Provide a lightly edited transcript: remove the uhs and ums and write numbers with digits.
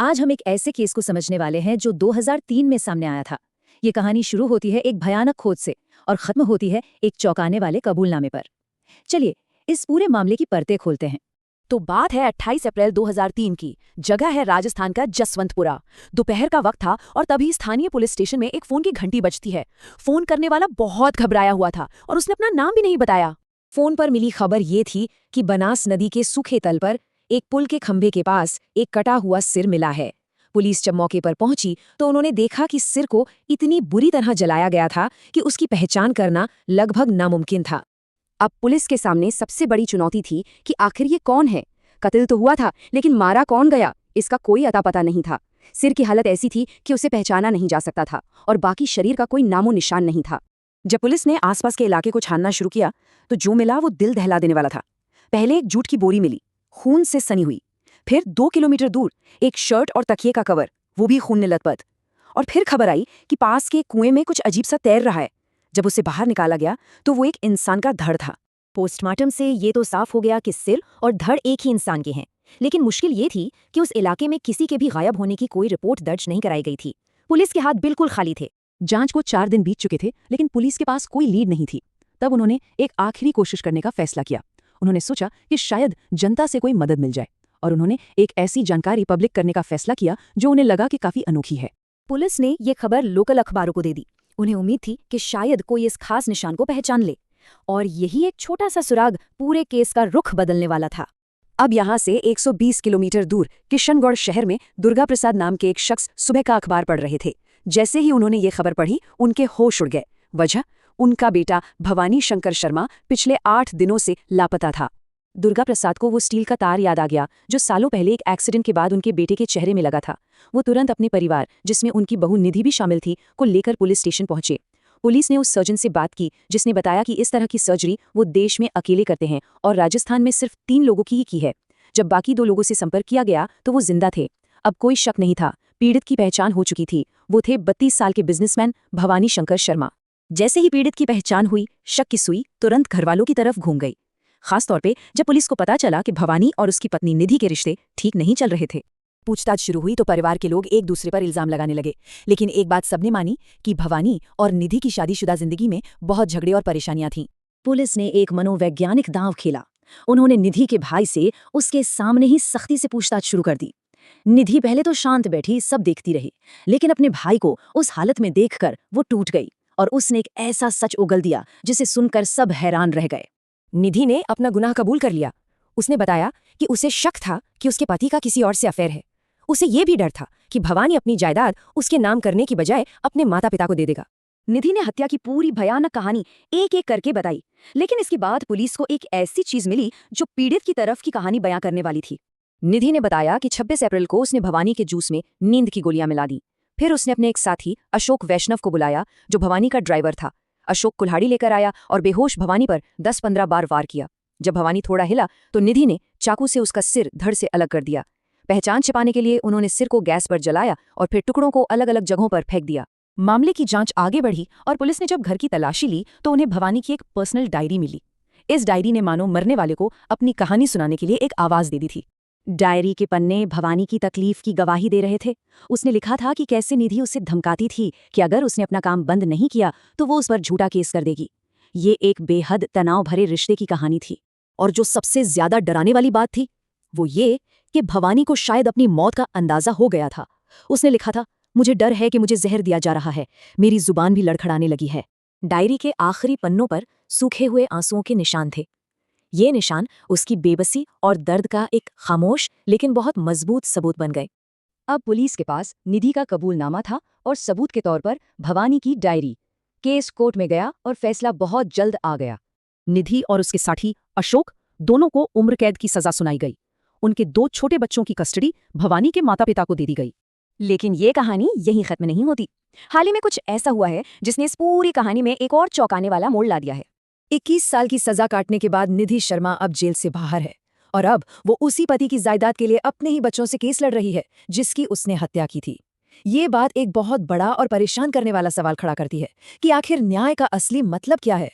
आज हम एक ऐसे केस को समझने वाले हैं जो 2003 में सामने आया था। ये कहानी शुरू होती है एक भयानक खोज से और खत्म होती है एक चौंकाने वाले कबूलनामे पर। चलिए इस पूरे मामले की परतें खोलते हैं। तो बात है 28 अप्रैल 2003 की। जगह है राजस्थान का जसवंतपुरा। दोपहर का वक्त था और तभी स्थानीय पुलिस स्टेशन में एक फोन की घंटी बजती है। फोन करने वाला बहुत घबराया हुआ था और उसने अपना नाम भी नहीं बताया। फोन पर मिली खबर ये थी कि बनास नदी के सूखे तल पर एक पुल के खंभे के पास एक कटा हुआ सिर मिला है। पुलिस जब मौके पर पहुंची तो उन्होंने देखा कि सिर को इतनी बुरी तरह जलाया गया था कि उसकी पहचान करना लगभग नामुमकिन था। अब पुलिस के सामने सबसे बड़ी चुनौती थी कि आखिर ये कौन है। कत्ल तो हुआ था, लेकिन मारा कौन गया इसका कोई अता पता नहीं था। सिर की हालत ऐसी थी कि उसे पहचाना नहीं जा सकता था और बाकी शरीर का कोई नामो निशान नहीं था। जब पुलिस ने आसपास के इलाके को छानना शुरू किया तो जो मिला वो दिल दहला देने वाला था। पहले एक जूट की बोरी मिली, खून से सनी हुई। फिर 2 किलोमीटर दूर एक शर्ट और तकिए का कवर, वो भी खून ने लथपथ। और फिर खबर आई कि पास के कुएं में कुछ अजीब सा तैर रहा है। जब उसे बाहर निकाला गया तो वो एक इंसान का धड़ था। पोस्टमार्टम से ये तो साफ हो गया कि सिर और धड़ एक ही इंसान के हैं, लेकिन मुश्किल ये थी कि उस इलाके में किसी के भी गायब होने की कोई रिपोर्ट दर्ज नहीं कराई गई थी। पुलिस के हाथ बिल्कुल खाली थे। जांच को 4 दिन बीत चुके थे, लेकिन पुलिस के पास कोई लीड नहीं थी। तब उन्होंने एक आखिरी कोशिश करने का फैसला किया। उन्होंने सोचा कि शायद जनता से कोई मदद मिल जाए, और उन्होंने एक ऐसी जानकारी पब्लिक करने का फैसला किया जो उन्हें लगा कि काफी अनोखी है। पुलिस ने ये खबर लोकल अखबारों को दे दी। उन्हें उम्मीद थी कि शायद कोई इस खास निशान को पहचान ले, और यही एक छोटा सा सुराग पूरे केस का रुख बदलने वाला था। अब यहाँ से 120 किलोमीटर दूर किशनगढ़ शहर में दुर्गा प्रसाद नाम के एक शख्स सुबह का अखबार पढ़ रहे थे। जैसे ही उन्होंने ये खबर पढ़ी, उनके होश उड़ गए। वजह, उनका बेटा भवानी शंकर शर्मा पिछले 8 दिनों से लापता था। दुर्गा प्रसाद को वो स्टील का तार याद आ गया जो सालों पहले एक एक्सीडेंट के बाद उनके बेटे के चेहरे में लगा था। वो तुरंत अपने परिवार, जिसमें उनकी बहू निधि भी शामिल थी, को लेकर पुलिस स्टेशन पहुंचे। पुलिस ने उस सर्जन से बात की जिसने बताया कि इस तरह की सर्जरी वो देश में अकेले करते हैं और राजस्थान में सिर्फ 3 लोगों की ही की है। जब बाकी 2 लोगों से संपर्क किया गया तो वो जिंदा थे। अब कोई शक नहीं था, पीड़ित की पहचान हो चुकी थी। वो थे 32 साल के बिजनेसमैन भवानी शंकर शर्मा। जैसे ही पीड़ित की पहचान हुई, शक की सुई तुरंत घरवालों की तरफ घूम गई। खासतौर पे जब पुलिस को पता चला कि भवानी और उसकी पत्नी निधि के रिश्ते ठीक नहीं चल रहे थे। पूछताछ शुरू हुई तो परिवार के लोग एक दूसरे पर इल्जाम लगाने लगे, लेकिन एक बात सबने मानी कि भवानी और निधि की शादीशुदा जिंदगी में बहुत झगड़े और परेशानियां थीं। पुलिस ने एक मनोवैज्ञानिक दांव खेला। उन्होंने निधि के भाई से उसके सामने ही सख्ती से पूछताछ शुरू कर दी। निधि पहले तो शांत बैठी, सब देखती रही, लेकिन अपने भाई को उस हालत में देखकर वो टूट गई और उसने एक ऐसा सच उगल दिया जिसे सुनकर सब हैरान रह गए। निधि ने अपना गुनाह कबूल कर लिया। उसने बताया कि उसे शक था कि उसके पति का किसी और से अफेयर है। उसे ये भी डर था कि भवानी अपनी जायदाद उसके नाम करने की बजाय अपने माता पिता को दे देगा। निधि ने हत्या की पूरी भयानक कहानी एक एक करके बताई, लेकिन इसके बाद पुलिस को एक ऐसी चीज मिली जो पीड़ित की तरफ की कहानी बयां करने वाली थी। निधि ने बताया कि 26 अप्रैल को उसने भवानी के जूस में नींद की गोलियां मिला दी। फिर उसने अपने एक साथी अशोक वैष्णव को बुलाया जो भवानी का ड्राइवर था। अशोक कुल्हाड़ी लेकर आया और बेहोश भवानी पर 10-15 बार वार किया। जब भवानी थोड़ा हिला तो निधि ने चाकू से उसका सिर धड़ से अलग कर दिया। पहचान छिपाने के लिए उन्होंने सिर को गैस पर जलाया और फिर टुकड़ों को अलग अलग जगहों पर फेंक दिया। मामले की जांच आगे बढ़ी और पुलिस ने जब घर की तलाशी ली तो उन्हें भवानी की एक पर्सनल डायरी मिली। इस डायरी ने मानो मरने वाले को अपनी कहानी सुनाने के लिए एक आवाज दे दी थी। डायरी के पन्ने भवानी की तकलीफ की गवाही दे रहे थे। उसने लिखा था कि कैसे निधि उसे धमकाती थी कि अगर उसने अपना काम बंद नहीं किया तो वो उस पर झूठा केस कर देगी। ये एक बेहद तनाव भरे रिश्ते की कहानी थी। और जो सबसे ज्यादा डराने वाली बात थी वो ये कि भवानी को शायद अपनी मौत का अंदाजा हो गया था। उसने लिखा था, मुझे डर है कि मुझे जहर दिया जा रहा है, मेरी जुबान भी लड़खड़ाने लगी है। डायरी के आखिरी पन्नों पर सूखे हुए आंसुओं के निशान थे। ये निशान उसकी बेबसी और दर्द का एक खामोश लेकिन बहुत मजबूत सबूत बन गए। अब पुलिस के पास निधि का कबूलनामा था और सबूत के तौर पर भवानी की डायरी। केस कोर्ट में गया और फैसला बहुत जल्द आ गया। निधि और उसके साथी अशोक दोनों को उम्र कैद की सजा सुनाई गई। उनके 2 छोटे बच्चों की कस्टडी भवानी के माता पिता को दे दी गई। लेकिन ये कहानी यहीं खत्म नहीं होती। हाल ही में कुछ ऐसा हुआ है जिसने इस पूरी कहानी में एक और चौंकाने वाला मोड़ ला दिया है। 21 साल की सजा काटने के बाद निधि शर्मा अब जेल से बाहर है और अब वो उसी पति की जायदाद के लिए अपने ही बच्चों से केस लड़ रही है जिसकी उसने हत्या की थी। ये बात एक बहुत बड़ा और परेशान करने वाला सवाल खड़ा करती है कि आखिर न्याय का असली मतलब क्या है।